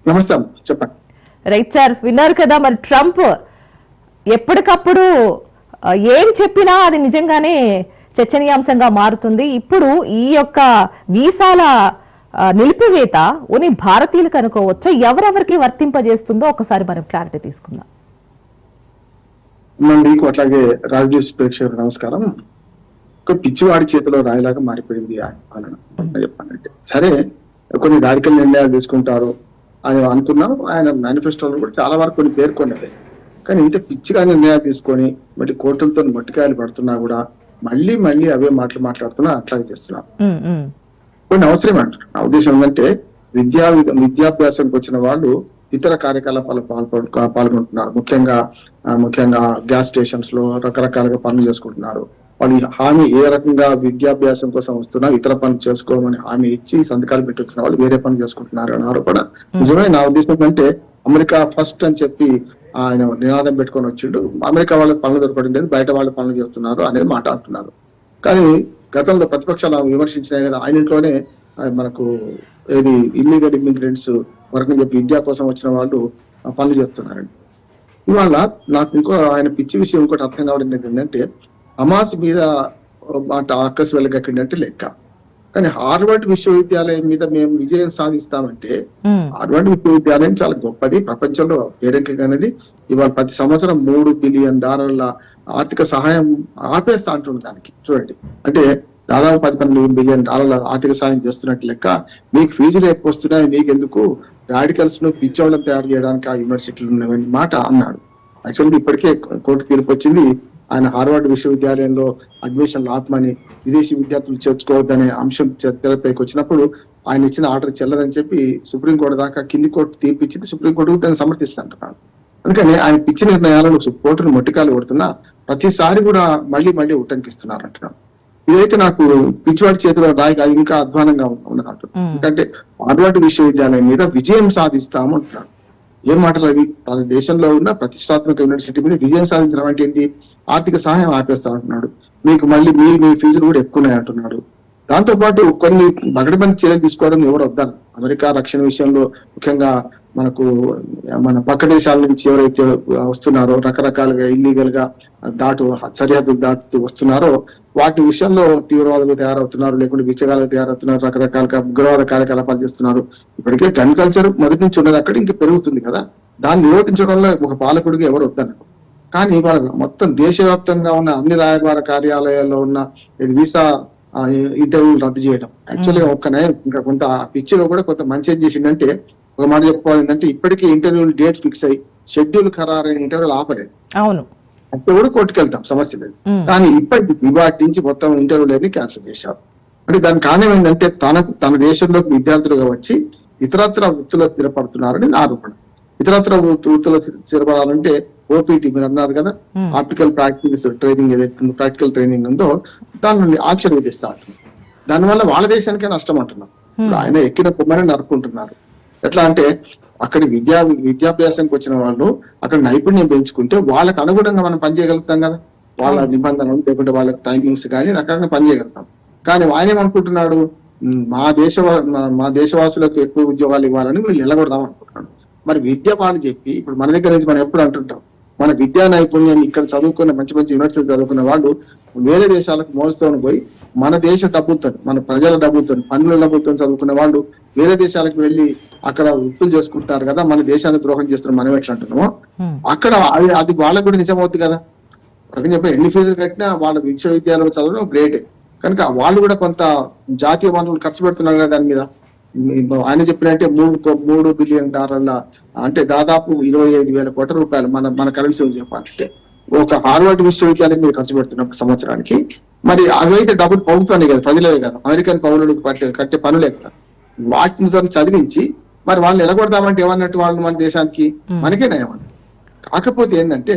నమస్తే చెప్పండి. Right sir, విన్నారు కదా. మరి ట్రంప్ ఎప్పటికప్పుడు ఏం చెప్పినా అది నిజంగానే చర్చనీయాంశంగా మారుతుంది. ఇప్పుడు ఈ యొక్క వీసాల నిలిపివేత ఓని భారతీయులకు అనుకోవచ్చా, ఎవరెవరికి వర్తింపజేస్తుందో ఒకసారి మనం క్లారిటీ తీసుకుందాం. మీకు అట్లాగే రాజేష్ ప్రేక్షకులకు నమస్కారం. ఒక పిచ్చివాడి చేతిలో రాయిలాగా మారిపోయింది ఆయన పాలన. చెప్పాలంటే సరే, కొన్ని రాడికల్ నిర్ణయాలు తీసుకుంటారు అని అనుకున్నాం. ఆయన మేనిఫెస్టోలో కూడా చాలా వరకు కొన్ని పేర్కొన్నది. కానీ ఇంత పిచ్చిగా నిర్ణయాలు తీసుకొని మళ్ళీ కోర్టులతో మట్టికాయలు పడుతున్నా కూడా మళ్ళీ మళ్ళీ అవే మాటలు మాట్లాడుతున్నా, అట్లాగే చేస్తున్నారు. కొన్ని అవసరం అంటారు. నా ఉద్దేశం ఏంటంటే విద్యాభ్యాసానికి వచ్చిన వాళ్ళు ఇతర కార్యకలాపాలు పాల్గొంటున్నారు. ముఖ్యంగా గ్యాస్ స్టేషన్స్ లో రకరకాలుగా పనులు చేసుకుంటున్నారు. వాళ్ళు హామీ ఏ రకంగా విద్యాభ్యాసం కోసం వస్తున్నా ఇతర పనులు చేసుకోమని హామీ ఇచ్చి సంతకాలు పెట్టి వచ్చిన వాళ్ళు వేరే పనులు చేసుకుంటున్నారు అని ఆరోపణ నిజమే. నా ఉద్దేశం అంటే అమెరికా ఫస్ట్ అని చెప్పి ఆయన నినాదం పెట్టుకొని వచ్చిండు. అమెరికా వాళ్ళకి పనులు దొరకడం లేదు, బయట వాళ్ళు పనులు చేస్తున్నారు అనేది మాట్లాడుతున్నారు. కానీ గతంలో ప్రతిపక్షాలు విమర్శించినాయి కదా, ఆయన ఇంట్లోనే మనకు ఏది ఇల్లీగల్ ఇమిగ్రెంట్స్ వరకు చెప్పి విద్యా కోసం వచ్చిన వాళ్ళు పనులు చేస్తున్నారండి. ఇవాళ నాకు ఆయన పిచ్చి విషయం ఇంకోటి అర్థం కావడం ఏంటంటే, హమాస్ మీద అక్కసు వెళ్ళగక్కిందంటే లెక్క. కానీ హార్వర్డ్ విశ్వవిద్యాలయం మీద మేము విజయం సాధిస్తామంటే, హార్వర్డ్ విశ్వవిద్యాలయం చాలా గొప్పది, ప్రపంచంలో పేరెంకగానేది. ఇవాళ ప్రతి సంవత్సరం $3 బిలియన్ ఆర్థిక సహాయం ఆపేస్తా అంటుంది దానికి. చూడండి, అంటే దాదాపు $11 బిలియన్ ఆర్థిక సహాయం చేస్తున్నట్టు లెక్క. మీకు ఫీజులు ఎక్కువ వస్తున్నాయి, మీకెందుకు రాడికల్స్ ను పిచ్చోళ్ళని తయారు చేయడానికి ఆ యూనివర్సిటీలు ఉన్నవని మాట అన్నాడు. యాక్చువల్గా ఇప్పటికే కోర్టు తీర్పు వచ్చింది, ఆయన హార్వర్డ్ విశ్వవిద్యాలయంలో అడ్మిషన్లు ఆపమని, విదేశీ విద్యార్థులు చేర్చుకోవద్దనే అంశం తెరపైకి వచ్చినప్పుడు ఆయన ఇచ్చిన ఆర్డర్ చెల్లదని చెప్పి సుప్రీంకోర్టు దాకా కింది కోర్టు తీర్పు ఇచ్చింది. సుప్రీంకోర్టు దాన్ని సమర్థిస్తుంటున్నాడు. అందుకని ఆయన పిచ్చి నిర్ణయాలను కోర్టును మొట్టికాలు కొడుతున్నా ప్రతిసారి కూడా మళ్ళీ మళ్ళీ ఉటంకిస్తున్నారు అంటున్నాడు. ఇదైతే నాకు పిచ్చివాడి చేతిలో రాయి అది ఇంకా అధ్వానంగా ఉన్నది అంటున్నాడు. ఎందుకంటే హార్వర్డ్ విశ్వవిద్యాలయం మీద విజయం సాధిస్తాము అంటున్నాడు. ఏం మాటలు అవి? తన దేశంలో ఉన్న ప్రతిష్టాత్మక యూనివర్సిటీ మీద విజయం సాధించడం అంటే ఏంటి? ఆర్థిక సహాయం ఆపేస్తా అంటున్నాడు. మీకు మళ్ళీ మీ ఫీజులు కూడా ఎక్కువనే అంటున్నాడు. దాంతో పాటు కొన్ని బగడబంది చర్యలు తీసుకోవడం ఎవరు వద్దాను. అమెరికా రక్షణ విషయంలో ముఖ్యంగా మన పక్క దేశాల నుంచి ఎవరైతే వస్తున్నారో, రకరకాలుగా ఇల్లీగల్ గా సరిహద్దులు దాటుతూ వస్తున్నారో, వాటి విషయంలో తీవ్రవాదులు తయారవుతున్నారు, లేకుంటే విచ్చగాలు తయారవుతున్నారు, రకరకాలుగా ఉగ్రవాద కార్యకలాపాలు చేస్తున్నారు. ఇప్పటికే గన్ కల్చర్ మొదటి నుంచి ఉన్నది, అక్కడ ఇంకా పెరుగుతుంది కదా. దాన్ని నిరోధించడంలో ఒక పాలకుడిగా ఎవరు వద్దన్నారు. కానీ ఇవాళ మొత్తం దేశవ్యాప్తంగా ఉన్న అన్ని రాయబార కార్యాలయాల్లో ఉన్న వీసా ఇంటర్వ్యూలు రద్దు చేయడం యాక్చువల్గా ఇంకా కొంత పిచ్చిలో కూడా కొంత మంచి ఏం చేసిందంటే, ఒక మాట చెప్పుకోవాలంటే ఇప్పటికీ ఇంటర్వ్యూలు డేట్ ఫిక్స్ అయ్యి షెడ్యూల్ ఖరారైన ఇంటర్వ్యూలు ఆపలేదు. అవును, అప్పుడు కూడా కోర్టుకెళ్తాం, సమస్య లేదు. కానీ ఇప్పటికి వాటి నుంచి మొత్తం ఇంటర్వ్యూలన్నీ క్యాన్సిల్ చేశారు. అంటే దానికి కారణం ఏంటంటే తన దేశంలోకి విద్యార్థులుగా వచ్చి ఇతరత్ర వృత్తుల్లో స్థిరపడుతున్నారని ఆరోపణ. ఇతరత్ర వృత్తుల్లో స్థిరపడాలంటే ఓపీటీ మీరు అన్నారు కదా, ఆప్టికల్ ప్రాక్టీస్ ట్రైనింగ్ ఏదైతే ప్రాక్టికల్ ట్రైనింగ్ ఉందో దాన్ని ఆశ్చర్య విధిస్తా అంటున్నారు. దానివల్ల వాళ్ళ దేశానికే నష్టం అంటున్నారు. ఆయన ఎక్కిన కొమ్మని నరుకుంటున్నారు. ఎట్లా అంటే అక్కడ విద్యాభ్యాసంకి వచ్చిన వాళ్ళు అక్కడ నైపుణ్యం పెంచుకుంటే వాళ్ళకి అనుగుణంగా మనం పనిచేయగలుగుతాం కదా. వాళ్ళ నిబంధనలు లేకుంటే వాళ్ళ టైమింగ్స్ కానీ రకరకాల పనిచేయగలుగుతాం. కానీ ఆయన ఏమనుకుంటున్నాడు, మా దేశవాసులకు ఎక్కువ ఉద్యోగాలు ఇవ్వాలని వీళ్ళు నిలబడదాం అనుకుంటున్నాడు. మరి విద్య వాళ్ళు చెప్పి ఇప్పుడు మన దగ్గర నుంచి మనం ఎప్పుడు అంటుంటాం, మన విద్యా నైపుణ్యం ఇక్కడ చదువుకున్న మంచి యూనివర్సిటీలు చదువుకున్న వాళ్ళు వేరే దేశాలకు మోసుతో పోయి మన దేశ డబ్బులతో, మన ప్రజల డబ్బులతో, పన్నుల డబ్బులతో చదువుకున్న వాళ్ళు వేరే దేశాలకు వెళ్ళి అక్కడ వృత్తులు చేసుకుంటారు కదా. మన దేశాన్ని ద్రోహం చేస్తున్న మనం ఎట్లా అంటున్నామో అక్కడ అది వాళ్ళకు కూడా నిజమవుతుంది కదా. చెప్పి ఎన్ని ఫీజులు కట్టినా వాళ్ళ విశ్వవిద్యాలయం చదవడం గ్రేటే. కనుక వాళ్ళు కూడా కొంత జాతీయ వనరులు ఖర్చు పెడుతున్నారు కదా దాని మీద. ఆయన చెప్పినట్టే $3 బిలియన్ అంటే దాదాపు 25,000 కోట్ల రూపాయలు మన కరెన్సీ చెప్పాలంటే ఒక హార్వర్డ్ విశ్వవిద్యాలయం మీద ఖర్చు పెడుతున్నప్పుడు సంవత్సరానికి. మరి అవైతే డబ్బులు ప్రభుత్వాన్ని కదా, ప్రజలే కదా, అమెరికన్ పౌరులకు కట్టే పనులే కదా. వాటిని చదివించి మరి వాళ్ళు ఎలగొడదామంటే ఏమన్నట్టు వాళ్ళు మన దేశానికి మనకే నయమని. కాకపోతే ఏంటంటే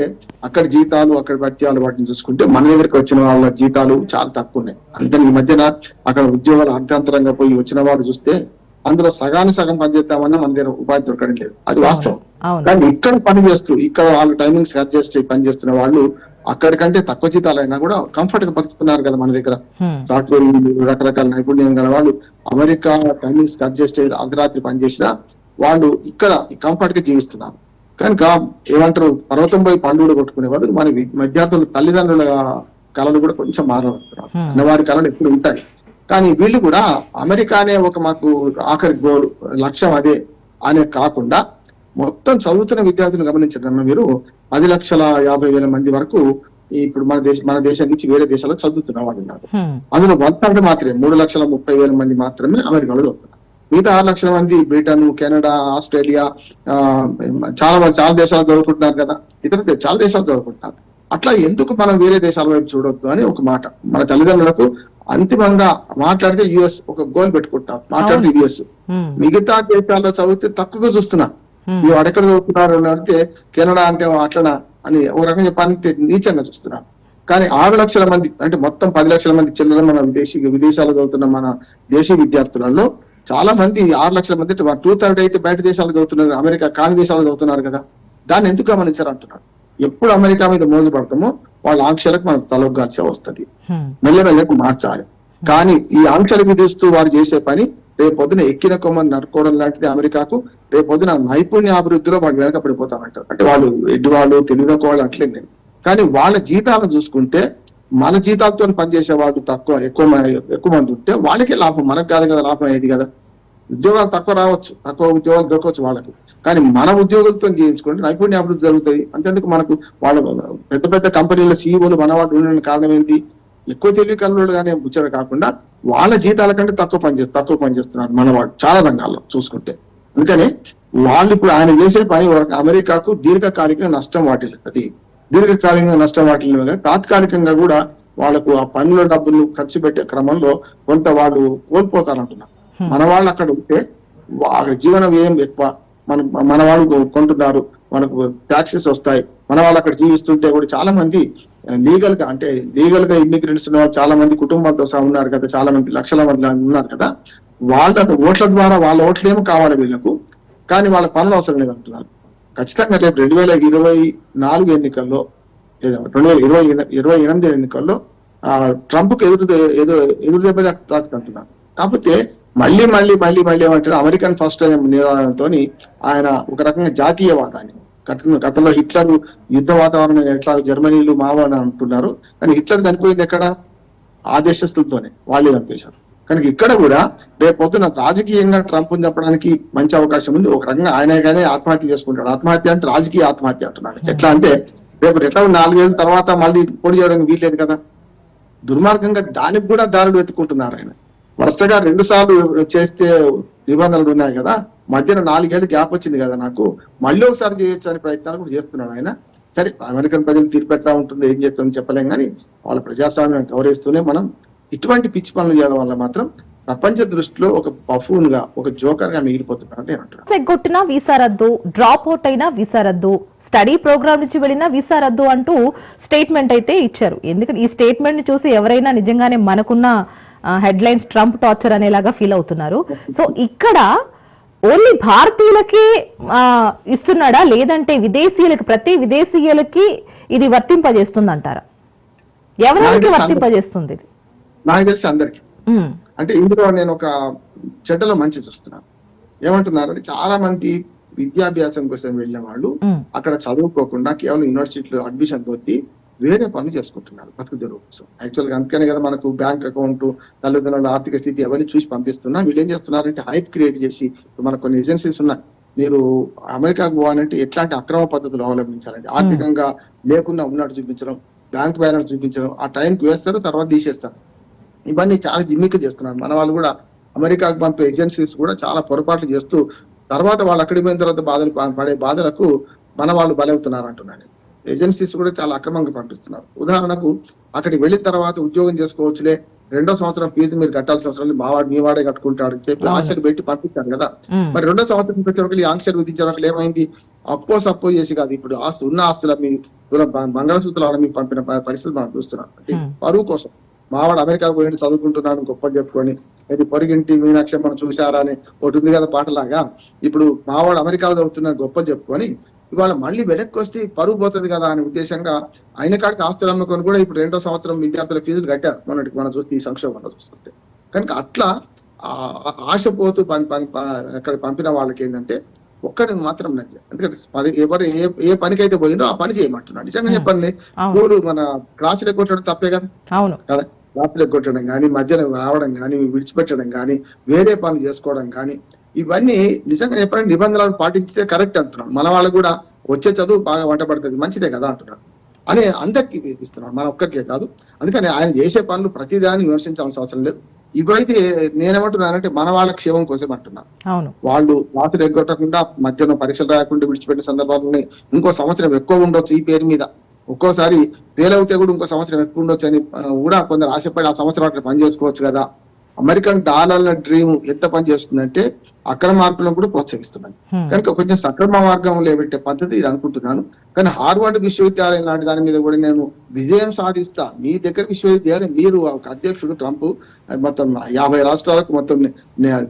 అక్కడ జీతాలు, అక్కడ భత్యాలు వాటిని చూసుకుంటే మన దగ్గరికి వచ్చిన వాళ్ళ జీతాలు చాలా తక్కువ ఉన్నాయి. అంటే ఈ మధ్యన అక్కడ ఉద్యోగాలు అర్థాంతరంగా పోయి వచ్చిన వాళ్ళు చూస్తే అందులో సగం పనిచేస్తామన్నా మన దగ్గర ఉపాధి దొరకడం లేదు, అది వాస్తవం. కానీ ఇక్కడ పని చేస్తూ ఇక్కడ వాళ్ళు టైమింగ్స్ అడ్జస్ట్ చేసి పనిచేస్తున్న వాళ్ళు అక్కడికంటే తక్కువ జీతాలు అయినా కూడా కంఫర్ట్ గా బతుకుతున్నారు కదా మన దగ్గర. సాఫ్ట్వేర్ రకరకాల నైపుణ్యం గల వాళ్ళు అమెరికా టైమింగ్స్ అడ్జస్ట్ అయ్యి అర్ధరాత్రి పనిచేసినా వాళ్ళు ఇక్కడ కంఫర్ట్ గా జీవిస్తున్నారు. కనుక ఏమంటారు, పర్వతం పోయి పండుగ కొట్టుకునే వాళ్ళు మన విద్యార్థుల తల్లిదండ్రుల కళలు కూడా కొంచెం మారవుతున్నారు. అన్నవారి కళలు ఎప్పుడు ఉంటాయి. కానీ వీళ్ళు కూడా అమెరికానే ఒక మాకు ఆఖరి గోల్ లక్ష్యం అదే అనే కాకుండా మొత్తం చదువుతున్న విద్యార్థులను గమనించారన్న మీరు 10,50,000 మంది వరకు ఇప్పుడు మన దేశం నుంచి వేరే దేశాల్లో చదువుతున్న వాళ్ళు ఉన్నారు. అందులో 1/3 మాత్రమే 3,30,000 మంది మాత్రమే అమెరికాలో చదువుతున్నారు. మిగతా 6 లక్షల మంది బ్రిటన్, కెనడా, ఆస్ట్రేలియా చాలా దేశాలు చదువుకుంటున్నారు కదా, ఇతర చాలా దేశాలు చదువుకుంటున్నారు. అట్లా ఎందుకు మనం వేరే దేశాల వైపు చూడొద్దు అని ఒక మాట. మన తల్లిదండ్రులకు అంతిమంగా మాట్లాడితే యుఎస్ ఒక గోల్ పెట్టుకుంటాం, మాట్లాడితే యుఎస్. మిగతా దేశాల్లో చదివితే తక్కువగా చూస్తున్నా. వాడెక్కడ చదువుతున్నారు అని అడిగితే కెనడా అంటే అట్లనా అని ఒక రకంగా చెప్పాలంటే నీచంగా చూస్తున్నారు. కానీ 6 లక్షల మంది అంటే మొత్తం 10 లక్షల మంది చిల్లర మన విదేశాల్లో చదువుతున్న మన దేశీయ విద్యార్థులలో చాలా మంది 6 లక్షల మంది 2/3 అయితే బయట దేశాలు చదువుతున్నారు, అమెరికా కాని దేశాలు చదువుతున్నారు కదా. దాన్ని ఎందుకు గమనించారు అంటున్నారు. ఎప్పుడు అమెరికా మీద మోజు పడతామో వాళ్ళ ఆంక్షలకు మనకు తలొగ్గాల్సి వస్తుంది, మెల్లమెల్లకు మార్చాలి. కానీ ఈ ఆంక్షలు విధిస్తూ వారు చేసే పని రేపొద్దున ఎక్కిన కొమ్మని నడుకోవడం లాంటిది అమెరికాకు. రేపొద్దున నైపుణ్య అభివృద్ధిలో వాళ్ళు వెనక పడిపోతామంటారు. అంటే వాళ్ళు ఎడ్డి వాళ్ళు తెలివిన వాళ్ళు అట్లేదు. కానీ వాళ్ళ జీతాలను చూసుకుంటే మన జీతాలతో పనిచేసే వాళ్ళు ఎక్కువ మంది ఉంటే వాళ్ళకే లాభం, మనకు కాదు కదా లాభం అయ్యేది కదా. ఉద్యోగాలు తక్కువ రావచ్చు, తక్కువ ఉద్యోగాలు దొరకవచ్చు వాళ్ళకు, కానీ మన ఉద్యోగులతో చేయించుకుంటే నైపుణ్య అభివృద్ధి జరుగుతుంది. అంతేందుకు మనకు వాళ్ళ పెద్ద పెద్ద కంపెనీల సీఈఓలు మన వాళ్ళు ఉండడానికి కారణం ఏంటి? ఎక్కువ తెలివి కలవాళ్ళుగానే ముచ్చట కాకుండా వాళ్ళ జీతాల కంటే తక్కువ పనిచేస్తున్నారు మన వాళ్ళు చాలా రంగాల్లో చూసుకుంటే. అందుకని వాళ్ళు ఇప్పుడు ఆయన చేసే పని అమెరికాకు దీర్ఘకాలికంగా నష్టం వాటిల్లుతుంది. దీర్ఘకాలికంగా నష్టం వాటిల్లు తాత్కాలికంగా కూడా వాళ్ళకు ఆ పన్నుల డబ్బులు ఖర్చు పెట్టే క్రమంలో కొంత వాళ్ళు కోల్పోతారంటున్నారు. మన వాళ్ళు అక్కడ ఉంటే అక్కడ జీవన వ్యయం ఎక్కువ, మన వాళ్ళు కొంటున్నారు, మనకు ట్యాక్సెస్ వస్తాయి. మన వాళ్ళు అక్కడ జీవిస్తుంటే కూడా చాలా మంది లీగల్ గా ఇమ్మిగ్రెంట్స్ ఉన్న వాళ్ళు చాలా మంది కుటుంబాలతో సహా ఉన్నారు కదా, చాలా మంది లక్షల మంది ఉన్నారు కదా. వాళ్ళకు ఓట్ల ద్వారా వాళ్ళ ఓట్లు ఏమో కావాలి వీళ్ళకు, కానీ వాళ్ళ పనులు అవసరం లేదంటున్నారు. ఖచ్చితంగా రేపు 2024 ఎన్నికల్లో 2028 ఎన్నికల్లో ట్రంప్ కు ఎదురు దెబ్బ తాకుతుంటున్నారు. కాకపోతే మళ్ళీ ఏమంటారు, అమెరికన్ ఫస్ట్ అనే నినాదంతో ఆయన ఒక రకంగా జాతీయవాదాన్ని గతంలో హిట్లర్ యుద్ధ వాతావరణం ఎట్లా జర్మనీలు మావని అంటున్నారు, కానీ హిట్లర్ చనిపోయింది ఎక్కడ? ఆ దేశస్తులతోనే, వాళ్ళే చంపేశారు. కనుక ఇక్కడ కూడా రేపు పొద్దున రాజకీయంగా ట్రంప్ చెప్పడానికి మంచి అవకాశం ఉంది. ఒక రకంగా ఆయనగానే ఆత్మహత్య చేసుకుంటాడు. ఆత్మహత్య అంటే రాజకీయ ఆత్మహత్య అంటున్నాడు. ఎట్లా అంటే రేపు ఎట్లా 4 ఏళ్ళ తర్వాత మళ్ళీ పోటీ చేయడానికి వీల్లేదు కదా. దుర్మార్గంగా దానికి కూడా దారులు వెతుకుంటున్నారు. ఆయన వరుసగా 2 సార్లు చేస్తే నిబంధనలు ఉన్నాయి కదా, మధ్యన 4 ఏళ్ళు గ్యాప్ వచ్చింది కదా నాకు, మళ్ళీ ఒకసారి చేయొచ్చు అనే ప్రయత్నాలు కూడా చేస్తున్నాడు ఆయన. సరే, అమెరికన్ ప్రజలు తీర్పు ఎట్లా ఉంటుందో ఏం చేస్తుందో చెప్పలేం, కానీ వాళ్ళ ప్రజాస్వామ్యం గౌరవిస్తూనే మనం ఇటువంటి పిచ్చి పనులు చేయడం వల్ల మాత్రం ప్రపంచ దృష్టిలో ఒక బఫూన్ గా, ఒక జోకర్ గా మిగిలిపోతున్నారని అంటారు. ఎగ్గొట్టినా వీసా రద్దు, డ్రాప్ అవుట్ అయినా వీసా రద్దు, స్టడీ ప్రోగ్రామ్ నుంచి వెళ్ళినా వీసా రద్దు అంటూ స్టేట్మెంట్ అయితే ఇచ్చారు. ఎందుకంటే ఈ స్టేట్మెంట్ ని చూసి ఎవరైనా నిజంగానే మనకున్న హెడ్లైన్స్ ట్రంప్ టార్చర్ అనేలాగా ఫీల్ అవుతున్నారు. సో ఇక్కడ ఓన్లీ భారతీయులకి ఇస్తున్నాడా, లేదంటే విదేశీయులకి, ప్రతి విదేశీయులకి ఇది వర్తింపజేస్తుంది అంటారా? ఎవరికి వర్తింపజేస్తుంది ఇది? నాకు తెలిసి అందరికి. అంటే ఇందులో నేను ఒక చెడ్డలో మంచి చూస్తున్నాను. ఏమంటున్నారంటే చాలా మంది విద్యాభ్యాసం కోసం వెళ్ళిన వాళ్ళు అక్కడ చదువుకోకుండా కేవలం యూనివర్సిటీలో అడ్మిషన్ పొంది వేరే పనులు చేసుకుంటున్నారు బతుకు తెరువు కోసం. యాక్చువల్గా అందుకనే కదా మనకు బ్యాంక్ అకౌంట్, తల్లిదండ్రుల ఆర్థిక స్థితి అవన్నీ చూసి పంపిస్తున్నా. వీళ్ళు ఏం చేస్తున్నారంటే హైప్ క్రియేట్ చేసి, మనకు కొన్ని ఏజెన్సీస్ ఉన్నాయి, మీరు అమెరికాకు పోవాలంటే ఎట్లాంటి అక్రమ పద్ధతులు అవలంబించాలంటే ఆర్థికంగా లేకుండా ఉన్నట్టు చూపించడం, బ్యాంక్ బ్యాలెన్స్ చూపించడం, ఆ టైంకి వేస్తారు, తర్వాత తీసేస్తారు. ఇవన్నీ చాలా జిమ్మిక చేస్తున్నారు. మన వాళ్ళు కూడా అమెరికాకు పంపే ఏజెన్సీస్ కూడా చాలా పొరపాట్లు చేస్తూ తర్వాత వాళ్ళు అక్కడికి పోయిన తర్వాత పడే బాధలకు మన వాళ్ళు బలవుతున్నారు అంటున్నాను. ఏజెన్సీస్ కూడా చాలా అక్రమంగా పంపిస్తున్నారు. ఉదాహరణకు అక్కడికి వెళ్ళిన తర్వాత ఉద్యోగం చేసుకోవచ్చులే, 2వ సంవత్సరం ఫీజు మీరు కట్టాల్సిన అవసరం లేదు, మీ వాడే కట్టుకుంటాడు చెప్పి ఆంక్షలు పెట్టి పంపించారు కదా. మరి 2వ సంవత్సరం వచ్చే ఈ ఆంక్షలు విధించడం ఏమైంది? సప్పో చేసి కాదు, ఇప్పుడు ఉన్న ఆస్తుల మీ మంగళసూత్రాలను మీకు పంపిన పరిస్థితి మనం చూస్తున్నాం. పరువు కోసం మావాడు అమెరికా పోయి చదువుకుంటున్నాడు గొప్పలు చెప్పుకొని, ఇది పొరిగింటి మీనాక్షి మనం చూశారా అని ఒకటి ఉంది కదా పాటలాగా, ఇప్పుడు మావాడు అమెరికాలో చదువుతున్నాడు గొప్పలు చెప్పుకొని ఇవాళ మళ్ళీ వెనక్కి వస్తే పరువు పోతుంది కదా అనే ఉద్దేశంగా ఆయన కాడికి ఆస్తులు అమ్ముకొని కూడా ఇప్పుడు 2వ సంవత్సరం విద్యార్థుల ఫీజులు కట్టారు మొన్నటికి మనం చూస్తే ఈ సంక్షోభంలో చూస్తుంటే. కనుక అట్లా ఆశపోతూ అక్కడ పంపిన వాళ్ళకి ఏంటంటే ఒక్కడికి మాత్రం నచ్చదు. ఎందుకంటే ఎవరు ఏ పనికైతే పోయిందో ఆ పని చేయమంటున్నాడు. నిజంగా చెప్పండి, ఊరు మన క్రాస్ కొట్టడం తప్పే కదా. కదా, క్రాస్ కొట్టడం కానీ, మధ్యలో రావడం కానీ, విడిచిపెట్టడం కానీ, వేరే పనులు చేసుకోవడం కానీ, ఇవన్నీ నిజంగా చెప్పండి నిబంధనలను పాటించితే కరెక్ట్ అంటున్నాను. మన వాళ్ళు కూడా వచ్చే చదువు బాగా వంట పడుతుంది, మంచిదే కదా అంటున్నాడు అని అందరికీ వేధిస్తున్నాడు, మన ఒక్కరికే కాదు. అందుకని ఆయన చేసే పనులు ప్రతిదాన్ని విమర్శించాల్సిన అవసరం లేదు. ఇవైతే నేనేమంటున్నానంటే మన వాళ్ళ క్షేమం కోసం అంటున్నాను. వాళ్ళు రాత్రి ఎగ్గొట్టకుండా మధ్యలో పరీక్షలు రాయకుండా విడిచిపెట్టిన సందర్భాలని ఇంకో సంవత్సరం ఎక్కువ ఉండొచ్చు ఈ పేరు మీద. ఒక్కోసారి ఫెయిల్ అవుతే కూడా ఇంకో సంవత్సరం ఎక్కువ ఉండొచ్చు అని కూడా కొందరు ఆశపడి ఆ సంవత్సరం అక్కడ పని చేసుకోవచ్చు కదా. అమెరికన్ డాలర్ల డ్రీమ్ ఎంత పని చేస్తుందంటే అక్రమ మార్పులను కూడా ప్రోత్సహిస్తున్నది. కనుక కొంచెం సక్రమ మార్గంలో పెట్టే పద్ధతి ఇది అనుకుంటున్నాను. కానీ హార్వర్డ్ విశ్వవిద్యాలయం లాంటి దాని మీద కూడా నేను విజయం సాధిస్తా. మీ దగ్గర విశ్వవిద్యాలయం, మీరు ఒక అధ్యక్షుడు ట్రంప్, మొత్తం 50 రాష్ట్రాలకు మొత్తం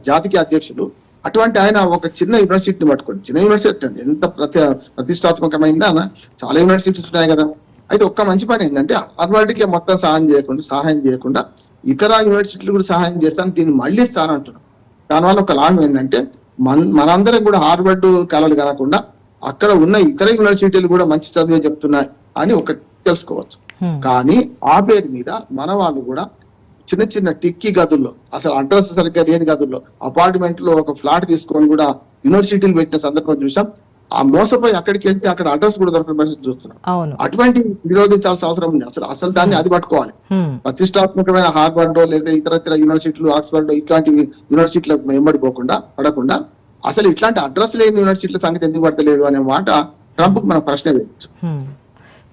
జాతీయ అధ్యక్షుడు. అటువంటి ఆయన ఒక చిన్న యూనివర్సిటీని పట్టుకోండి. చిన్న యూనివర్సిటీ అండి, ఎంత ప్రతిష్టాత్మకమైందా అన్న, చాలా యూనివర్సిటీస్ ఉన్నాయి కదా. అయితే ఒక్క మంచి పని ఏంటంటే హార్వర్డ్కి మొత్తం సహాయం చేయకుండా ఇతర యూనివర్సిటీలు కూడా సహాయం చేస్తాను, దీన్ని మళ్ళీ స్థానంటున్నాం. దానివల్ల ఒక లాభం ఏంటంటే మనందరం కూడా హార్వర్డ్ కళలు కాకుండా అక్కడ ఉన్న ఇతర యూనివర్సిటీలు కూడా మంచి చదివే చెప్తున్నాయి అని ఒక తెలుసుకోవచ్చు. కానీ ఆ పేరు మీద మన వాళ్ళు కూడా చిన్న చిన్న టిక్కీ గదుల్లో, అసలు అడ్రస్ సరిగ్గా లేని గదుల్లో, అపార్ట్మెంట్ లో ఒక ఫ్లాట్ తీసుకొని కూడా యూనివర్సిటీలు పెట్టిన సందర్భం చూసాం. ఆ మోసపోయి అక్కడికి వెళ్తే అక్కడ అడ్రస్ కూడా దొరకని పరిస్థితి చూస్తున్నాం. అటువంటి నిరోధించాల్సిన అవసరం ఉంది. అసలు దాన్ని అది పట్టుకోవాలి. ప్రతిష్టాత్మకమైన హార్వర్డ్ లేదా ఇతర యూనివర్సిటీలు, ఆక్స్ఫర్డ్ ఇట్లాంటి యూనివర్సిటీలకు పడకుండా అసలు ఇట్లాంటి అడ్రస్ లేని యూనివర్సిటీల సంగతి ఎందుకు పడతలేదు అనే మాట ట్రంప్ మనం ప్రశ్న వేయచ్చు.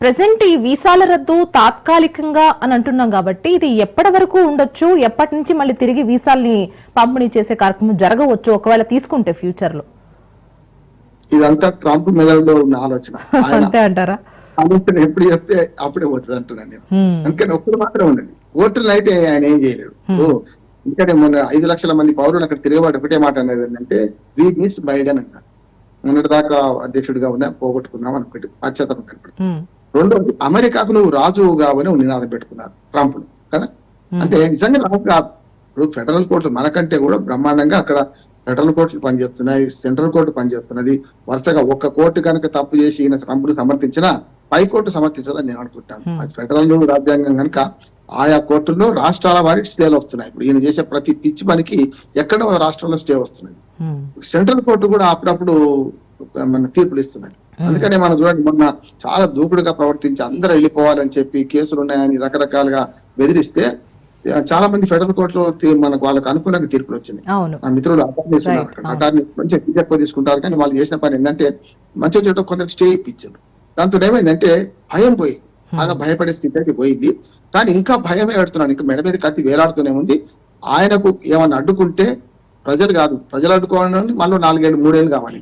ప్రెసెంట్ ఈ వీసాల రద్దు తాత్కాలికంగా అని అంటున్నాం కాబట్టి ఇది ఎప్పటి వరకు ఉండొచ్చు, ఎప్పటి నుంచి మళ్ళీ తిరిగి వీసాల్ని పంపిణీ చేసే కార్యక్రమం జరగవచ్చు ఒకవేళ తీసుకుంటే ఫ్యూచర్ లో? ఇదంతా ట్రంప్ మెదడులో ఉన్న ఆలోచన. అంతే అంటారా? ఆలోచన ఎప్పుడు చేస్తే అప్పుడే పోతుంది అంటున్నాను నేను. అందుకని ఒక్కరు మాత్రం ఉన్నది, ఓటర్లు అయితే ఆయన ఏం చేయలేడు. ఎందుకంటే మొన్న 5 లక్షల మంది పౌరులు అక్కడ తిరిగేవాడు ఒకటే మాట అనేది ఏంటంటే వి మిస్ బైడెన్ అన్నారు. మొన్నటి దాకా అధ్యక్షుడిగా ఉన్నా పోగొట్టుకున్నాం అనుకుంటే పశ్చాత్తాపం కనపడుతుంది. రెండోది, అమెరికాకు నువ్వు రాజు కావని నినాదం పెట్టుకున్నారు ట్రంప్ కదా. అంటే నిజంగా రాజు కాదు. ఇప్పుడు ఫెడరల్ కోర్టులు మనకంటే కూడా బ్రహ్మాండంగా అక్కడ ఫెడరల్ కోర్టులు పనిచేస్తున్నాయి, సెంట్రల్ కోర్టు పనిచేస్తున్నది. వరుసగా ఒక్క కోర్టు కనుక తప్పు చేసి ఈయన ట్రంప్ను సమర్థించినా పై కోర్టు సమర్థించదని నేను అనుకుంటాను. అది ఫెడరల్ రాజ్యాంగం కనుక ఆయా కోర్టుల్లో రాష్ట్రాల వారికి స్టేలు వస్తున్నాయి. ఇప్పుడు ఈయన చేసే ప్రతి పిచ్చి పనికి ఎక్కడో రాష్ట్రంలో స్టే వస్తున్నది. సెంట్రల్ కోర్టు కూడా అప్పుడప్పుడు మన తీర్పులు ఇస్తున్నాయి. అందుకనే మనం చూడండి, మొన్న చాలా దూకుడుగా ప్రవర్తించి అందరూ వెళ్ళిపోవాలని చెప్పి కేసులు ఉన్నాయని రకరకాలుగా బెదిరిస్తే చాలా మంది ఫెడరల్ కోర్టులో మనకు వాళ్ళకి అనుకూలంగా తీర్పులు వచ్చినాయి. మా మిత్రులు అటార్నీ మంచిగా ఫీజు ఎక్కువ తీసుకుంటారు, కానీ వాళ్ళు చేసిన పని ఏంటంటే మంచిగా చేయడం కొందరికి స్టే ఇప్పించారు. దాంతో ఏమైందంటే భయం పోయింది, బాగా భయపడే స్థితి అయితే పోయింది. కానీ ఇంకా భయమే పెడుతున్నాడు, ఇంకా మెడ మీద కత్తి వేలాడుతూనే ఉంది. ఆయనకు ఏమన్నా అడ్డుకుంటే ప్రజలు అడ్డుకోవాలని మళ్ళీ 4 ఏళ్ళు 3 ఏళ్ళు కావాలి.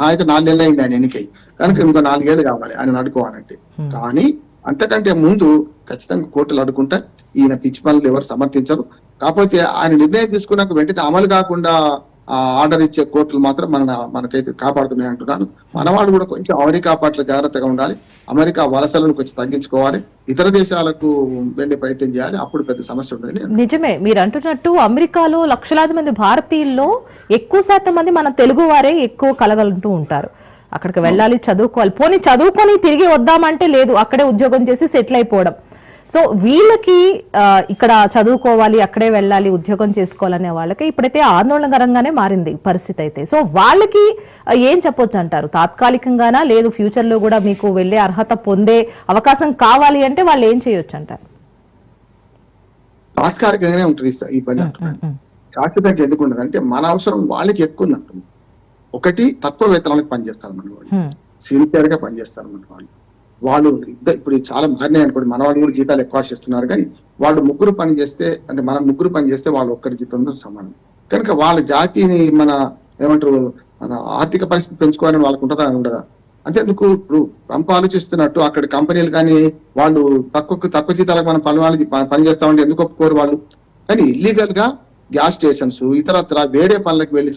అయితే 4 నెలలు అయింది ఆయన ఎన్నికై, కనుక ఇంకో 4 ఏళ్ళు కావాలి ఆయన అడ్డుకోవాలంటే. కానీ అంతకంటే ముందు ఖచ్చితంగా కోర్టులు అడ్డుకుంటే ఈయన పిచ్చి పనులు ఎవరు సమర్థించరు. కాకపోతే ఆయన నిర్ణయం తీసుకున్నాక వెంటనే అమలు కాకుండా ఆర్డర్ ఇచ్చే కోర్టులు మాత్రం మనకైతే కాపాడుతున్నాయి అంటున్నాను. మనవాళ్ళు కూడా కొంచెం అమెరికా పట్ల జాగ్రత్తగా ఉండాలి. అమెరికా వలసలను కొంచెం తగ్గించుకోవాలి, ఇతర దేశాలకు వెళ్లే ప్రయత్నం చేయాలి. అప్పుడు పెద్ద సమస్య ఉండదు. నిజమే, మీరు అంటున్నట్టు అమెరికాలో లక్షలాది మంది భారతీయుల్లో ఎక్కువ శాతం మంది మన తెలుగు వారే ఎక్కువ కలగలుంటూ ఉంటారు. అక్కడికి వెళ్ళాలి, చదువుకోవాలి, పోనీ చదువుకొని తిరిగి వద్దామంటే లేదు, అక్కడే ఉద్యోగం చేసి సెటిల్ అయిపోవడం. సో వీళ్ళకి ఇక్కడ చదువుకోవాలి, అక్కడే వెళ్ళాలి, ఉద్యోగం చేసుకోవాలనే వాళ్ళకి ఇప్పుడైతే ఆందోళనకరంగానే మారింది పరిస్థితి అయితే. సో వాళ్ళకి ఏం చెప్పొచ్చు అంటారు? తాత్కాలికంగానా, లేదు ఫ్యూచర్ లో కూడా మీకు వెళ్ళే అర్హత పొందే అవకాశం కావాలి అంటే వాళ్ళు ఏం చేయొచ్చు అంటారు? తాత్కాలికంగానే ఉంటుంది ఈ పని. శాశ్వతంగా ఎందుకు ఉండదు అంటే మన అవసరం వాళ్ళకి ఎక్కువ ఉంది. ఒకటి, తక్కువ వేతనాలకు పనిచేస్తారు మన వాళ్ళు, సిన్సియర్ గా పనిచేస్తారు మన వాళ్ళు ఇప్పుడు చాలా మారినాయి అనుకోండి. మన వాళ్ళు కూడా జీతాలు ఎక్కువ ఆశిస్తున్నారు, కానీ వాళ్ళు ముగ్గురు పని చేస్తే, అంటే మనం ముగ్గురు పని చేస్తే వాళ్ళు ఒక్కరి జీతంతో సమానం. కనుక వాళ్ళ జాతిని మన ఆర్థిక పరిస్థితి పెంచుకోవాలని వాళ్ళకు ఉంటుందా ఉండదా? అంతేందుకు ఇప్పుడు ట్రంప్ ఆలోచిస్తున్నట్టు అక్కడ కంపెనీలు కానీ వాళ్ళు తక్కువ జీతాలకు మనం పని చేస్తామంటే ఎందుకు ఒప్పుకోరు వాళ్ళు? కానీ ఇల్లీగల్ గా గ్యాస్ స్టేషన్స్ ఇతరత్ర వేరే పనులకు వెళ్ళి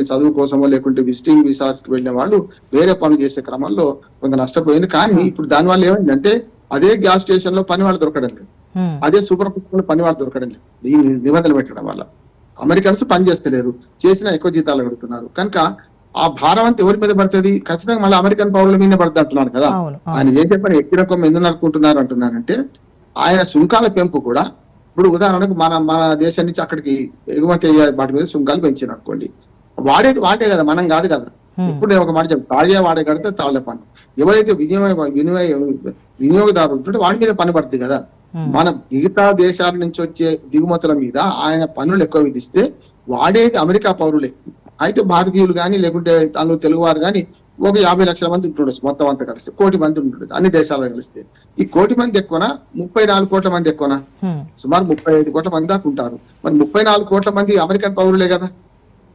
చదువు కోసమో లేకుంటే విజిటింగ్ వీసాస్ కి వెళ్ళిన వాళ్ళు వేరే పనులు చేసే క్రమంలో కొంత నష్టపోయింది. కానీ ఇప్పుడు దానివల్ల ఏమైందంటే అదే గ్యాస్ స్టేషన్ లో పని వాళ్ళు దొరకడం లేదు, అదే సూపర్ మార్కెట్ లో పని వాళ్ళు దొరకడం లేదు, ఈ నిబంధనలు పెట్టడం వల్ల. అమెరికన్స్ పని చేస్తలేరు, చేసినా ఎక్కువ జీతాలు అడుగుతున్నారు. కనుక ఆ భారం అంతా ఎవరి మీద పడుతుంది? ఖచ్చితంగా మళ్ళీ అమెరికన్ పౌరుల మీద పడుతుంది అంటున్నాను కదా. ఆయన చేసే పని ఎక్కిన కొమ్మ ఎందుకు నడుపుకుంటున్నారు అంటున్నానంటే, ఆయన సుంకాల పెంపు కూడా ఇప్పుడు ఉదాహరణకు మన దేశం నుంచి అక్కడికి ఎగుమతి అయ్యే వాటి మీద సుంకాలు పెంచారు అనుకోండి, వాడే కదా, మనం కాదు కదా. ఇప్పుడు నేను ఒక మాట చెప్పాను, తాళే వాడే కడితే తాళ్ల పన్ను. ఎవరైతే వినియోగదారు ఉంటుంటే వాడి మీద పన్ను పడుతుంది కదా. మన మిగతా దేశాల నుంచి వచ్చే దిగుమతుల మీద ఆయన పన్నులు ఎక్కువ విధిస్తే వాడేది అమెరికా పౌరులే. అయితే భారతీయులు కానీ లేకుంటే తెలుగు వారు కానీ ఒక 50 లక్షల మంది ఉంటుండొచ్చు, మొత్తం అంతా కలిసి 1 కోటి మంది ఉంటుండొచ్చు అన్ని దేశాల్లో కలిస్తే. ఈ 1 కోటి మంది ఎక్కువనా 34 కోట్ల మంది ఎక్కువనా? సుమారు 35 కోట్ల మంది దాకా ఉంటారు. మరి 34 కోట్ల మంది అమెరికన్ పౌరులే కదా.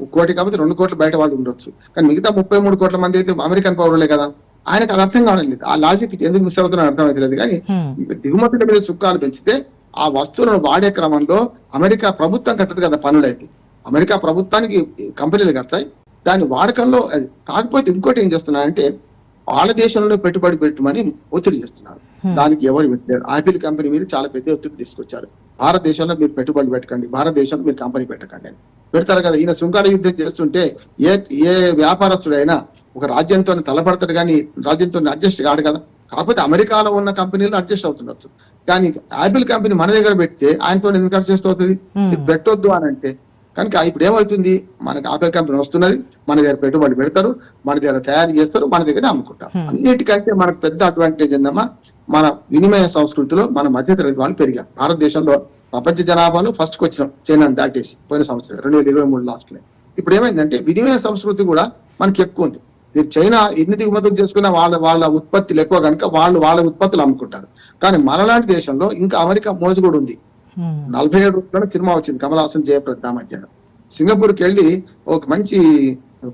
1 కోటి కాబట్టి 2 కోట్ల బయట వాళ్ళు ఉండొచ్చు, కానీ మిగతా 33 కోట్ల మంది అయితే అమెరికన్ పౌరులే కదా. ఆయనకు అది అర్థం కావడం, ఆ లాజిక్ ఎందుకు మిస్ అవుతున్నా అర్థం అవుతలేదు. కానీ దిగుమతుల మీద సుంకాలు పెంచితే ఆ వస్తువులను వాడే క్రమంలో అమెరికా ప్రభుత్వం కట్టదు కదా పన్నులైతే. అమెరికా ప్రభుత్వానికి కంపెనీలు కడతాయి, దాని వాడకంలో. కాకపోతే ఇంకోటి ఏం చేస్తున్నారంటే వాళ్ళ దేశంలో పెట్టుబడి పెట్టమని ఒత్తిడి చేస్తున్నారు. దానికి ఎవరు పెట్టారు? ఆపిల్ కంపెనీ మీద చాలా పెద్ద ఒత్తిడి తీసుకొచ్చారు. భారతదేశంలో మీరు పెట్టుబడి పెట్టకండి, భారతదేశంలో మీరు కంపెనీ పెట్టకండి అని పెడతారు కదా. ఈయన సుంకాల యుద్ధం చేస్తుంటే ఏ వ్యాపారస్తుడైనా ఒక రాజ్యంతో తలపడతాడు కానీ రాజ్యంతో అడ్జస్ట్ కాడు కదా. కాకపోతే అమెరికాలో ఉన్న కంపెనీలు అడ్జస్ట్ అవుతుండొచ్చు, కానీ ఆపిల్ కంపెనీ మన దగ్గర పెడితే ఆయనతో ఎందుకు అడ్జస్ట్ అవుతుంది? పెట్టొద్దు అని అంటే కనుక ఇప్పుడు ఏమవుతుంది, మనకి ఆపిల్ కంపెనీ వస్తున్నది, మన దగ్గర పెట్టుబడి పెడతారు, మన దగ్గర తయారు చేస్తారు, మన దగ్గర అమ్ముకుంటారు. అన్నిటికంటే మనకు పెద్ద అడ్వాంటేజ్ ఏందమ్మా, మన వినిమయ సంస్కృతిలో మన మధ్యతరగతి వాళ్ళు పెరిగారు. భారతదేశంలో ప్రపంచ జనాభాలో ఫస్ట్ కి వచ్చినాం, చైనా దాటేసి పోయిన సంవత్సరం 2023 లాస్ట్ లో. ఇప్పుడు ఏమైందంటే వినిమయ సంస్కృతి కూడా మనకి ఎక్కువ ఉంది. మీరు చైనా ఎన్ని దిగుమతులు చేసుకున్నా వాళ్ళ ఉత్పత్తులు ఎక్కువ కనుక వాళ్ళ ఉత్పత్తులు అమ్ముకుంటారు. కానీ మనలాంటి దేశంలో ఇంకా అమెరికా మోజు కూడా ఉంది. 47 రోజుల్లో సినిమా వచ్చింది కమల్ హాసన్ జయప్రద మధ్యాహ్నం. సింగపూర్కి వెళ్ళి ఒక మంచి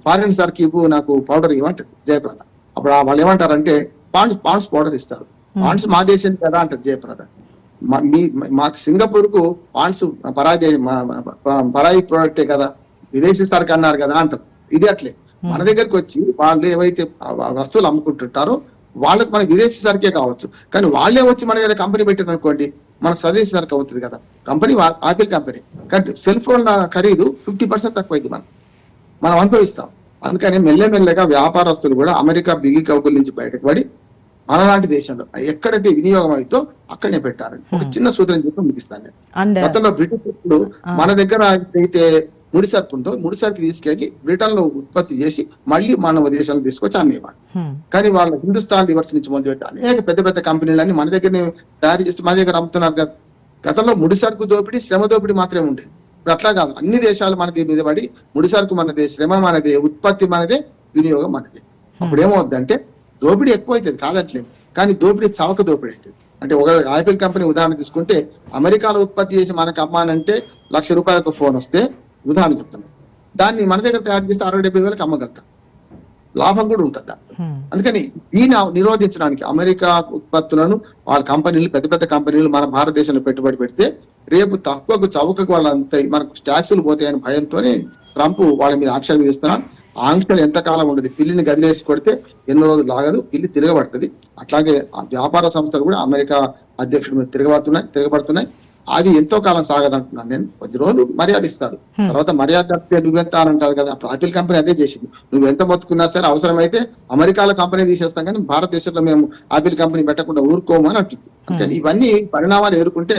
ఫారిన్ సర్కీబ్ నాకు పౌడర్ ఇవ్వంటది జయప్రద. అప్పుడు వాళ్ళు ఏమంటారంటే పాండ్స్ పౌడర్ ఇస్తారు. పాండ్స్ మా దేశం కదా అంటారు జయప్రద. మాకు సింగపూర్ కు పాండ్స్ పరాయి ప్రోడక్టే కదా, విదేశీ సరుకు అన్నారు కదా అంటారు. ఇది అట్లే మన దగ్గరకు వచ్చి వాళ్ళు ఏవైతే వస్తువులు అమ్ముకుంటుంటారో వాళ్ళకి మన విదేశీ సరుకే కావచ్చు, కానీ వాళ్ళే వచ్చి మన దగ్గర కంపెనీ పెట్టారు అనుకోండి, మన స్వదేశీ సరుకు అవుతుంది కదా. కంపెనీ ఆపిల్ కంపెనీ, కానీ సెల్ ఫోన్ ఖరీదు 50% తక్కువైంది మనం అనుభవిస్తాం. అందుకని మెల్లమెల్లగా వ్యాపారస్తులు కూడా అమెరికా బిగి కౌకుల నుంచి బయటకు పడి మనలాంటి దేశంలో ఎక్కడైతే వినియోగం అవుతో అక్కడనే పెట్టారని ఒక చిన్న సూత్రం చెప్పి ముగిస్తాను నేను. గతంలో బ్రిటిష్ మన దగ్గర అయితే ముడి సరుకు ఉందో ముడి సరుకు తీసుకెళ్లి బ్రిటన్ లో ఉత్పత్తి చేసి మళ్ళీ మన దేశంలో తీసుకొచ్చి అమ్మేవాడు. కానీ వాళ్ళ హిందుస్థాన్ లివర్స్ నుంచి మొదలుపెట్టి అనేక పెద్ద పెద్ద కంపెనీలన్నీ మన దగ్గరనే తయారు చేసి మన దగ్గర అమ్ముతున్నారు కదా. గతంలో ముడి సరుకు దోపిడీ, శ్రమ దోపిడీ మాత్రమే ఉండేది. ఇప్పుడు అట్లా కాదు, అన్ని దేశాలు మనది మీద పడి ముడి సరుకు మనదే, శ్రమ మనదే, ఉత్పత్తి మనదే, వినియోగం మనదే. అప్పుడు ఏమవుద్దంటే దోపిడీ ఎక్కువ అవుతుంది కాదట్లేదు, కానీ దోపిడీ చవక దోపిడీ అవుతుంది. అంటే ఒక ఆపిల్ కంపెనీ ఉదాహరణ తీసుకుంటే అమెరికాలో ఉత్పత్తి చేసి మనకు అమ్మానంటే ₹1,00,000 ఫోన్ వస్తే ఉదాహరణ చెప్తాను, దాన్ని మన దగ్గర తయారు చేస్తే 60-70 వేలకు అమ్మగలుగుతాం, లాభం కూడా ఉంటుంది. అందుకని దీన్ని నిరోధించడానికి అమెరికా ఉత్పత్తులను వాళ్ళ కంపెనీలు పెద్ద పెద్ద కంపెనీలు మన భారతదేశంలో పెట్టుబడి పెడితే రేపు తక్కువకు చౌకకు వాళ్ళంతా మనకు ట్యాక్సులు పోతాయని భయంతోనే ట్రంప్ వాళ్ళ మీద ఆంక్షలు విధిస్తున్నాడు. ఆంక్షలు ఎంతకాలం ఉండదు, పిల్లిని గదిలేసి కొడితే ఎన్నో రోజులు లాగదు, పిల్లి తిరగబడుతుంది. అట్లాగే వ్యాపార సంస్థలు కూడా అమెరికా అధ్యక్షుడి మీద తిరగబడుతున్నాయి. అది ఎంతో కాలం సాగదంటున్నాను నేను. 10 రోజులు మర్యాద ఇస్తారు, తర్వాత మర్యాద నువ్వెంత అని అంటారు కదా. అప్పుడు ఆపిల్ కంపెనీ అదే చేసింది, నువ్వు ఎంత మొత్తుకున్నా సరే అవసరమైతే అమెరికాలో కంపెనీ తీసేస్తాం కానీ భారతదేశంలో మేము ఆపిల్ కంపెనీ పెట్టకుండా ఊరుకోమని అంటుంది. అంటే ఇవన్నీ పరిణామాలు ఎదుర్కొంటే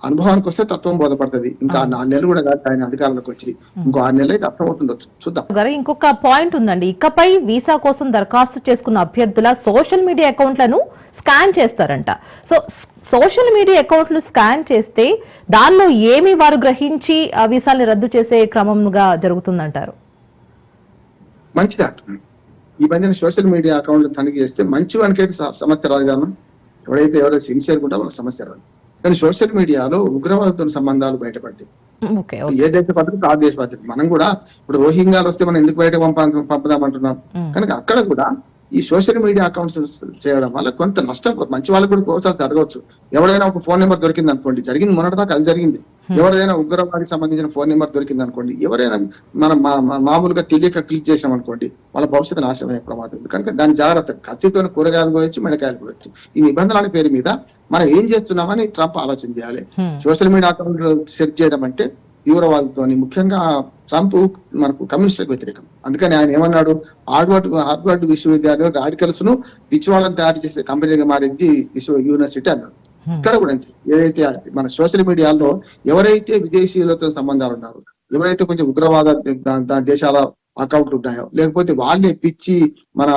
అనుభవానికి వస్తే తత్వం బోధపడుతుంది. ఇంకా 4 నెలలు కూడా కాదు ఆయన అధికారంలోకి వచ్చి, ఇంకో 6 నెలలు అయితే అర్థమవుతుండొచ్చు, చూద్దాం. ఇంకొక పాయింట్ ఉందండి, ఇకపై వీసా కోసం దరఖాస్తు చేసుకున్న అభ్యర్థుల సోషల్ మీడియా అకౌంట్లను స్కాన్ చేస్తారంట. సో సోషల్ మీడియా అకౌంట్లు స్కాన్ చేస్తే దానిలో ఏమి వారు గ్రహించి ఆ వీసాల్ని రద్దు చేసే క్రమంగా జరుగుతుందంటారు? మంచిగా ఈ మధ్యన సోషల్ మీడియా అకౌంట్లు తనిఖీ చేస్తే మంచి వానికైతే సమస్య రాదు కదా, ఎవరైతే సిన్సియర్గా ఉంటారో వాళ్ళకి సమస్య రాదు. కానీ సోషల్ మీడియాలో ఉగ్రవాదంతో సంబంధాలు బయటపడతాయి. ఏ దేశ పద్ధతి ఆ దేశ పద్ధతి. మనం కూడా ఇప్పుడు రోహింగ్యాలు వస్తే మనం ఎందుకు బయట పంపుదామంటున్నాం, కనుక అక్కడ కూడా ఈ సోషల్ మీడియా అకౌంట్స్ చేయడం వల్ల కొంత నష్టం, మంచి వాళ్ళకి కూడా ఒకసారి జరగవచ్చు. ఎవరైనా ఒక ఫోన్ నెంబర్ దొరికింది అనుకోండి, జరిగింది మొన్నటిదాకా అది జరిగింది, ఎవరైనా ఉగ్రవాదికి సంబంధించిన ఫోన్ నెంబర్ దొరికింది అనుకోండి, ఎవరైనా మనం మామూలుగా తెలియక క్లిక్ చేసాం అనుకోండి, వాళ్ళ భవిష్యత్తు నాశనం అయ్యే ప్రమాదం ఉంది. కనుక దాని జాగ్రత్త, కత్తితో కూరగాయలు పోయొచ్చు, మెడకాయలు పోయొచ్చు. ఈ నిబంధనల పేరు మీద మనం ఏం చేస్తున్నామని ట్రంప్ ఆలోచన చేయాలి. సోషల్ మీడియా అకౌంట్ సెర్చ్ చేయడం అంటే తీవ్రవాదంతో, ముఖ్యంగా ట్రంప్ మనకు కమ్యూనిస్టులకు వ్యతిరేకం. అందుకని ఆయన ఏమన్నాడు, హార్వర్డ్ విశ్వవిద్యాలయం రాడికల్స్ ను పిచ్చివాళ్ళని తయారు చేసే కంపెనీగా మారింది యూనివర్సిటీ అన్నాడు. ఇక్కడ కూడా అంతే. ఏదైతే మన సోషల్ మీడియాలో ఎవరైతే విదేశీయులతో సంబంధాలు ఉన్నారో, ఎవరైతే కొంచెం ఉగ్రవాద దేశాల అకౌంట్లు ఉన్నాయో, లేకపోతే వాళ్ళే పిచ్చి మన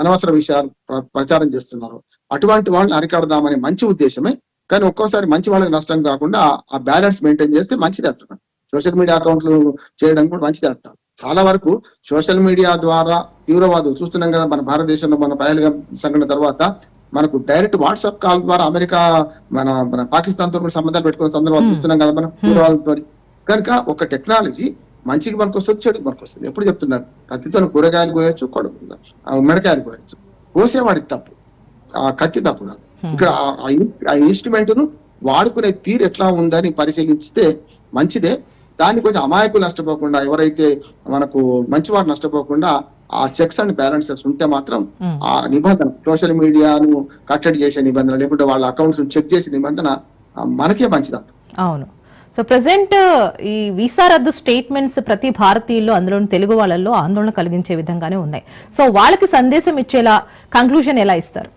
అనవసర విషయాలు ప్రచారం చేస్తున్నారో, అటువంటి వాళ్ళని అరికడదామనే మంచి ఉద్దేశమే. కానీ ఒక్కోసారి మంచి వాళ్ళకి నష్టం కాకుండా ఆ బ్యాలెన్స్ మెయింటైన్ చేస్తే మంచిది అంటున్నాను. సోషల్ మీడియా అకౌంట్లు చేయడం కూడా మంచిది అంటారు. చాలా వరకు సోషల్ మీడియా ద్వారా తీవ్రవాదులు చూస్తున్నాం కదా. మన భారతదేశంలో మన పహల్గాం సంఘటన తర్వాత మనకు డైరెక్ట్ వాట్సాప్ కాల్ ద్వారా అమెరికా మన పాకిస్తాన్ తో కూడా సంబంధాలు పెట్టుకునే సందర్భాలు చూస్తున్నాం కదా మనం తీవ్రవాదంతో. కనుక ఒక టెక్నాలజీ మంచికి మనకు వస్తుంది, చెడుకు మనకు వస్తుంది. ఎప్పుడు చెప్తున్నారు, కత్తితో కూరగాయలు కోయొచ్చు, మిడకాయలు కోయొచ్చు. కోసేవాడి తప్పు, ఆ కత్తి తప్పు కాదు. ఇక్కడ ఆ ఇన్స్ట్రుమెంట్ ను వాడుకునే తీరు ఎట్లా ఉందని పరిశీలిస్తే మంచిదే. దాన్ని కొంచెం అమాయకులు నష్టపోకుండా, ఎవరైతే మనకు మంచివాడు నష్టపోకుండా ఆ చెక్స్ అండ్ బ్యాలెన్సెస్ ఉంటే మాత్రం ఆ నిబంధన, సోషల్ మీడియాను కట్టడి చేసే నిబంధన, లేకుంటే వాళ్ళ అకౌంట్స్ చెక్ చేసే నిబంధన మనకే మంచిదా. అవును. సో ప్రెసెంట్ ఈ వీసా రద్దు స్టేట్మెంట్స్ ప్రతి భారతీయుల్లో, అందులో తెలుగు వాళ్ళల్లో ఆందోళన కలిగించే విధంగానే ఉన్నాయి. సో వాళ్ళకి సందేశం ఇచ్చేలా కంక్లూజన్ ఎలా ఇస్తారు?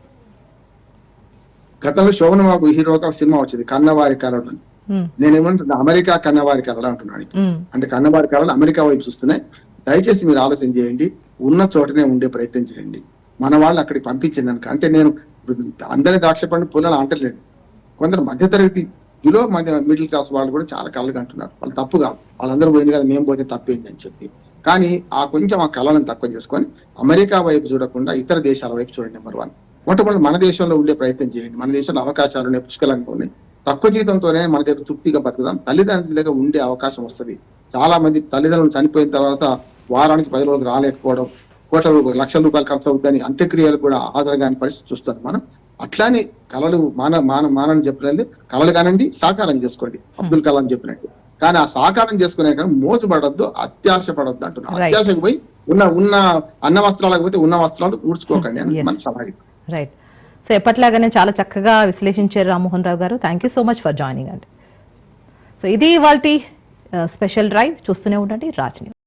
గతంలో శోభనబాబు హీరోగా సినిమా వచ్చింది కన్నవారి కళలు. నేనేమంటున్నా, అమెరికా కన్నవారి కళలు అంటున్నాను. అంటే కన్నవారి కళలు అమెరికా వైపు చూస్తున్నాయి. దయచేసి మీరు ఆలోచన చేయండి, ఉన్న చోటనే ఉండే ప్రయత్నం చేయండి. మన వాళ్ళు అక్కడికి పంపించిందనుక, అంటే నేను అందరి ద్రాక్ష పండు పొలాలు అంటలేడు. కొందరు మధ్యతరగతి మిడిల్ క్లాస్ వాళ్ళు కూడా చాలా కళలు అంటున్నారు. వాళ్ళు తప్పు కాదు, వాళ్ళందరూ పోయింది కదా, మేము పోతే తప్పేంది అని చెప్పి. కానీ కొంచెం ఆ కళలను తక్కువ చేసుకొని అమెరికా వైపు చూడకుండా ఇతర దేశాల వైపు చూడండి. నెంబర్ 1. మొట్టమొదటి మన దేశంలో ఉండే ప్రయత్నం చేయండి. మన దేశంలో అవకాశాలు ఉన్నాయి, పుష్కలంగా ఉన్నాయి. తక్కువ జీతంతోనే మన దగ్గర తృప్తిగా బతుకుదాం. తల్లిదండ్రులుగా ఉండే అవకాశం వస్తుంది. చాలా మంది తల్లిదండ్రులు చనిపోయిన తర్వాత వారానికి 10 రోజులు రాలేకపోవడం, లక్షల రూపాయలు ఖర్చు అవుతుందని అంత్యక్రియలు కూడా ఆధారగాని పరిస్థితి చూస్తాం మనం. అట్లానే కళలు మానని చెప్పలేదు, కళలు కానండి సాకారం చేసుకోండి, అబ్దుల్ కలాం చెప్పినట్టు. కానీ ఆ సాకారం చేసుకునే కానీ మోజు పడద్దు, అత్యాశ పడద్దు అంటున్నారు. అత్యాశకు పోయి ఉన్న అన్న వస్త్రాలకు పోతే ఉన్న వస్త్రాలు ఊడ్చుకోకండి అని మన సలహా. రైట్. సో ఎప్పట్లాగానే చాలా చక్కగా విశ్లేషించారు రామ్మోహన్ రావు గారు. Thank you so much for joining అండి. సో ఇది ఇవాల్టి స్పెషల్ డ్రైవ్. చూస్తూనే ఉండండి రాజ్ న్యూస్.